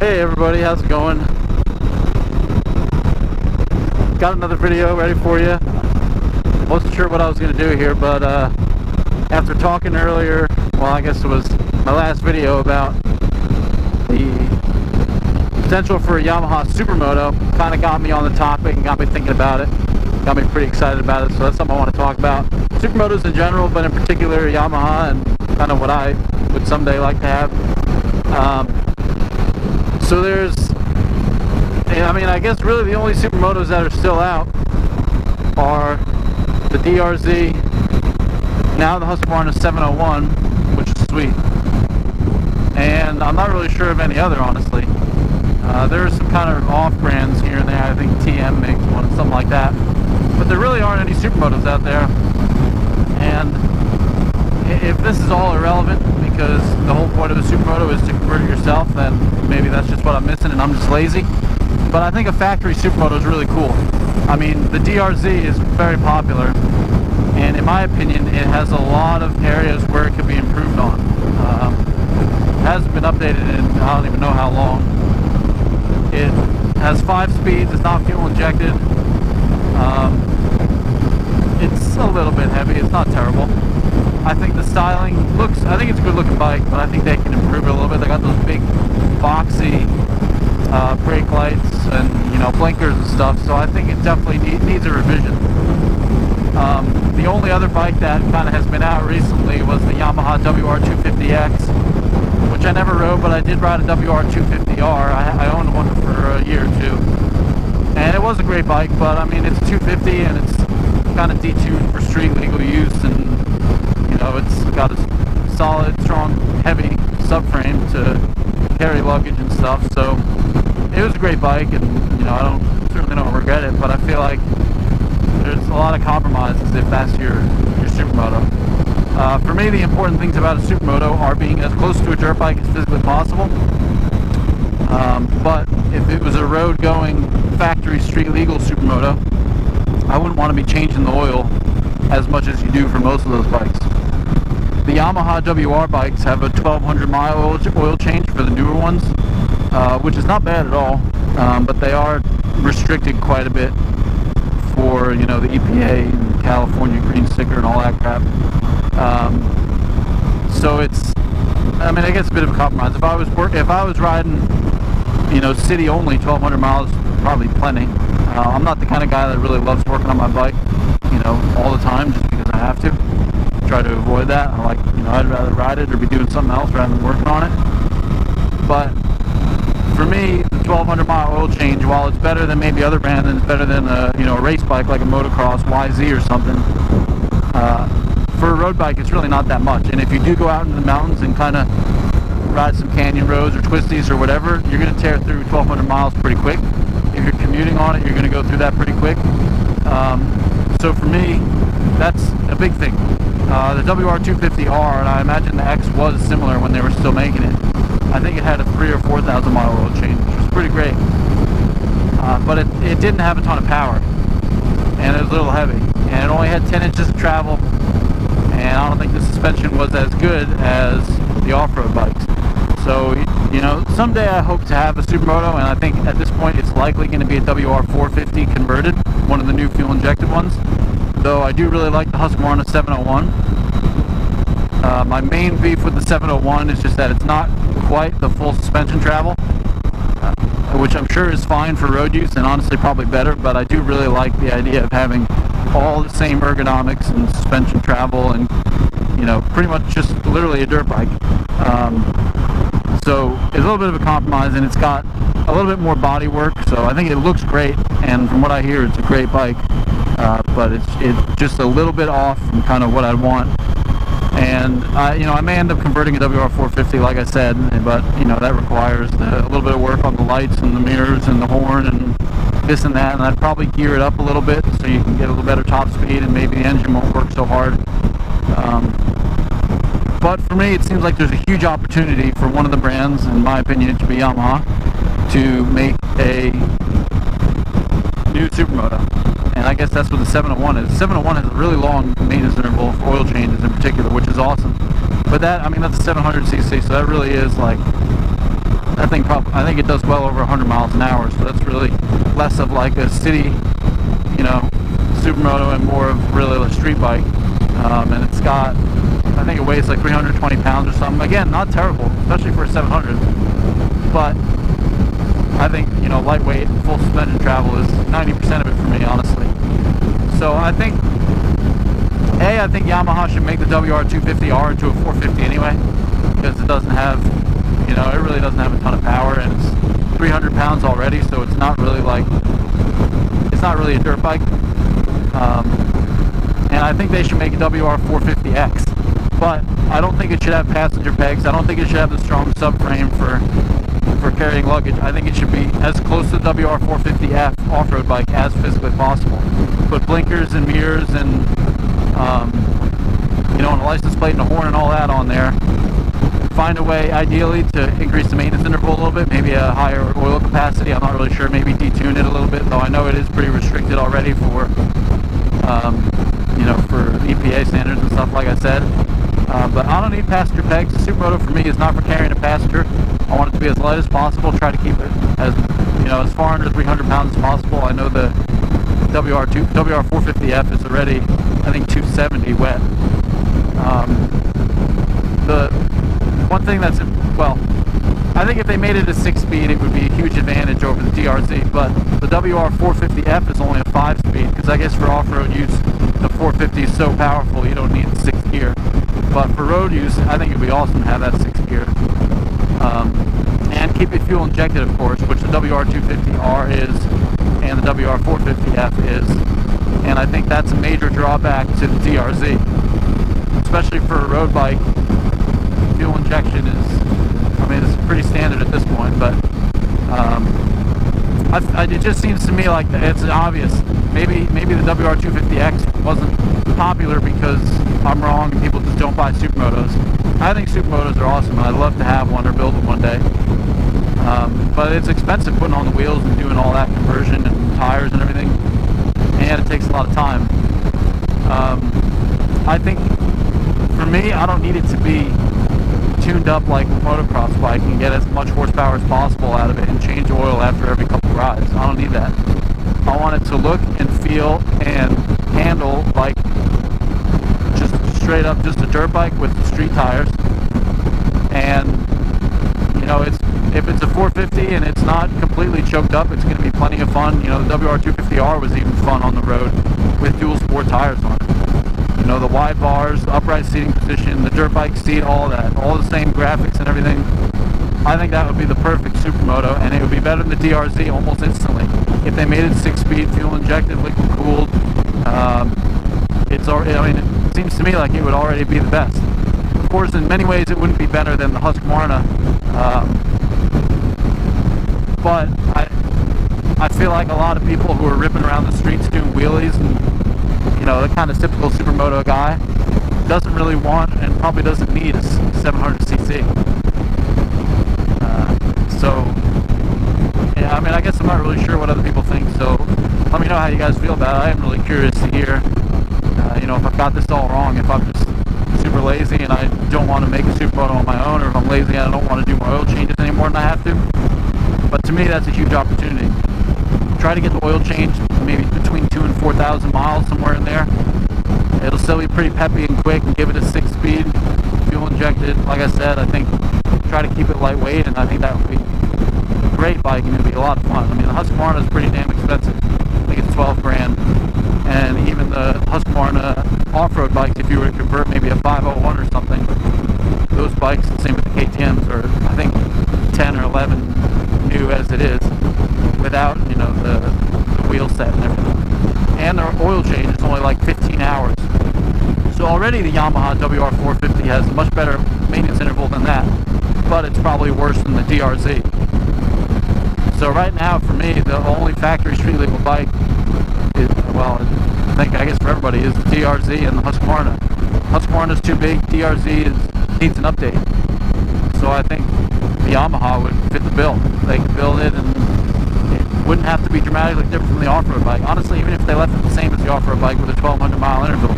Hey everybody, how's it going? Got another video ready for you. Wasn't sure what I was going to do here, but after talking earlier, well, I guess it was my last video about the potential for a Yamaha supermoto, kind of got me on the topic and got me thinking about it. Got me pretty excited about it, so that's something I want to talk about. Supermotos in general, but in particular Yamaha, and kind of what I would someday like to have. So there's, I mean, I guess really the only supermotos that are still out are the DRZ, now the Husqvarna 701, which is sweet, and I'm not really sure of any other, honestly. There are some kind of off brands here and there. I think TM makes one, something like that, but there really aren't any supermotos out there. And if this is all irrelevant, because the whole point of a supermoto is to convert it yourself, then maybe that's just what I'm missing and I'm just lazy. But I think a factory supermoto is really cool. I mean, the DRZ is very popular, and in my opinion, it has a lot of areas where it could be improved on. It hasn't been updated in I don't even know how long. It has 5 speeds, it's not fuel injected. It's a little bit heavy, it's not terrible. I think the styling looks, I think it's a good looking bike, but I think they can improve it a little bit. They got those big boxy brake lights and, you know, blinkers and stuff, so I think it definitely needs a revision. The only other bike that kind of has been out recently was the Yamaha WR250X, which I never rode, but I did ride a WR250R. I owned one for a year or two, and it was a great bike, but I mean, it's 250 and it's kind of detuned for street legal use, and you know, it's got a solid, strong, heavy subframe to carry luggage and stuff, so it was a great bike, and you know, certainly don't regret it, but I feel like there's a lot of compromises if that's your supermoto. For me, the important things about a supermoto are being as close to a dirt bike as physically possible, but if it was a road-going, factory, street-legal supermoto, I wouldn't want to be changing the oil as much as you do for most of those bikes. The Yamaha WR bikes have a 1,200 mile oil change for the newer ones, which is not bad at all, but they are restricted quite a bit for, you know, the EPA and California green sticker and all that crap. So it's, I mean, I guess a bit of a compromise. If I was riding, you know, city only, 1,200 miles, probably plenty. I'm not the kind of guy that really loves working on my bike, you know, all the time just because I have to. Try to avoid that. I like, you know, I'd rather ride it or be doing something else rather than working on it. But for me, the 1,200 mile oil change, while it's better than maybe other brands, and it's better than a, you know, a race bike like a motocross YZ or something, for a road bike it's really not that much. And if you do go out into the mountains and kind of ride some canyon roads or twisties or whatever, you're going to tear through 1,200 miles pretty quick. If you're commuting on it, you're going to go through that pretty quick. So for me, that's a big thing. The WR250R, and I imagine the X was similar when they were still making it. I think it had a 3,000 or 4,000 mile oil change, which was pretty great. But it didn't have a ton of power, and it was a little heavy, and it only had 10 inches of travel, and I don't think the suspension was as good as the off-road bikes. So, you know, someday I hope to have a supermoto, and I think at this point it's likely going to be a WR450 converted, one of the new fuel-injected ones. Though I do really like the Husqvarna 701. My main beef with the 701 is just that it's not quite the full suspension travel, which I'm sure is fine for road use and honestly probably better, but I do really like the idea of having all the same ergonomics and suspension travel and, you know, pretty much just literally a dirt bike. So it's a little bit of a compromise, and it's got a little bit more body work, so I think it looks great, and from what I hear it's a great bike. But it's just a little bit off from kind of what I want, and you know, I may end up converting a WR450 like I said, but you know, that requires a little bit of work on the lights and the mirrors and the horn and this and that, and I'd probably gear it up a little bit so you can get a little better top speed and maybe the engine won't work so hard. But for me, it seems like there's a huge opportunity for one of the brands, in my opinion, to be Yamaha, to make a new supermoto. And I guess that's what the 701 is. The 701 has a really long maintenance interval for oil changes in particular, which is awesome. But that, I mean, that's a 700cc, so that really is like That thing I think it does well over 100 miles an hour, so that's really less of like a city, you know, supermoto and more of really a street bike. And it's got, I think it weighs like 320 pounds or something. Again, not terrible, especially for a 700. But I think, you know, lightweight, full suspension travel is 90% of it for me, honestly. So I think Yamaha should make the WR250R into a 450 anyway, because it doesn't have, you know, it really doesn't have a ton of power, and it's 300 pounds already, so it's not really like, it's not really a dirt bike. And I think they should make a WR450X, but I don't think it should have passenger pegs. I don't think it should have the strong subframe for carrying luggage. I think it should be as close to the WR450F off-road bike as physically possible. Put blinkers and mirrors and you know, and a license plate and a horn and all that on there. Find a way, ideally, to increase the maintenance interval a little bit, maybe a higher oil capacity. I'm not really sure. Maybe detune it a little bit, though I know it is pretty restricted already for, you know, for EPA standards and stuff, like I said. But I don't need passenger pegs. The supermoto for me is not for carrying a passenger. I want it to be as light as possible. Try to keep it as, you know, as far under 300 pounds as possible. I know the WR450F is already, I think, 270 wet. The one thing that's, well, I think if they made it a 6-speed, it would be a huge advantage over the DRZ, but the WR450F is only a 5-speed, because I guess for off-road use, the 450 is so powerful, you don't need the 6th gear. But for road use, I think it would be awesome to have that 6th gear. And keep it fuel injected, of course, which the WR250R is, and the WR450F is. And I think that's a major drawback to the DRZ. Especially for a road bike, fuel injection is, I mean, it's pretty standard at this point, but it just seems to me like it's obvious. Maybe the WR250X wasn't popular because I'm wrong and people just don't buy supermotos. I think supermotos are awesome, and I'd love to have one or build one one day. But it's expensive putting on the wheels and doing all that conversion and tires and everything, and it takes a lot of time. I think, for me, I don't need it to be tuned up like a motocross bike and get as much horsepower as possible out of it and change oil after every couple rides. I don't need that. I want it to look and feel and handle like just straight up just a dirt bike with street tires. And, you know, if it's a 450 and it's not completely choked up, it's going to be plenty of fun. You know, the WR250R was even fun on the road with dual sport tires on it. You know, the wide bars, the upright seating position, the dirt bike seat, all that, all the same graphics and everything. I think that would be the perfect supermoto, and it would be better than the DRZ almost instantly. If they made it 6-speed, fuel injected, liquid cooled, it's already, I mean, it seems to me like it would already be the best. Of course, in many ways, it wouldn't be better than the Husqvarna, but I feel like a lot of people who are ripping around the streets doing wheelies and, you know, the kind of typical supermoto guy doesn't really want and probably doesn't need a 700cc. So, yeah, I mean, I guess I'm not really sure what other people think, so let me know how you guys feel about it. I am really curious to hear, you know, if I've got this all wrong, if I'm just super lazy and I don't want to make a supermoto on my own, or if I'm lazy and I don't want to do my oil changes any more than I have to. But to me, that's a huge opportunity. Try to get the oil change maybe between 2,000 and 4,000 miles, somewhere in there. It'll still be pretty peppy and quick, and give it a 6-speed, fuel injected. Like I said, I think try to keep it lightweight, and I think that would be a great bike, and it would be a lot of fun. I mean, the Husqvarna is pretty damn expensive. I think it's 12 grand. And even the Husqvarna off-road bikes, if you were to convert maybe a 501 or something, those bikes, the same with the KTMs, are, I think, 10 or 11 new as it is, without, you know, the wheel set and everything. And their oil change is only like 15 hours. So already the Yamaha WR450 has a much better maintenance interval than that, but it's probably worse than the DRZ. So right now, for me, the only factory street legal bike is, well, I guess for everybody, is the DRZ and the Husqvarna. Husqvarna's too big, DRZ needs an update. So I think the Yamaha would fit the bill. They could build it, and it wouldn't have to be dramatically different from the off-road bike. Honestly, even if they left it the same as the off-road bike with a 1,200 mile interval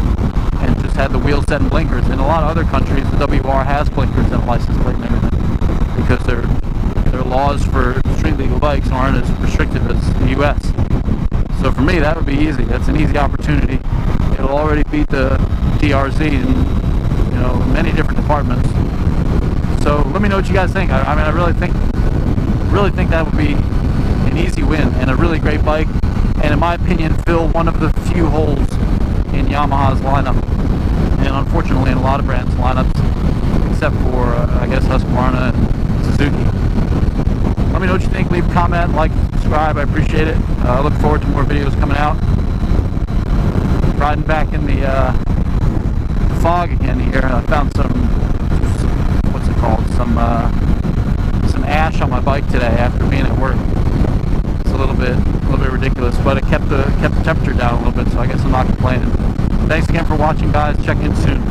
and just had the wheel set and blinkers. In a lot of other countries, the WR has blinkers and a license plate and everything, because they're their laws for street legal bikes aren't as restrictive as the US. So for me, that would be easy. That's an easy opportunity. It'll already beat the DRZ in, you know, many different departments. So let me know what you guys think. I mean, I really think that would be an easy win and a really great bike, and in my opinion fill one of the few holes in Yamaha's lineup, and unfortunately in a lot of brands' lineups, except for I guess Husqvarna and Suzuki. Let me know what you think. Leave a comment, like, subscribe. I appreciate it. I look forward to more videos coming out. Riding back in the fog again here. I found some, what's it called? Some ash on my bike today after being at work. It's a little bit ridiculous, but it kept the temperature down a little bit, so I guess I'm not complaining. Thanks again for watching, guys. Check in soon.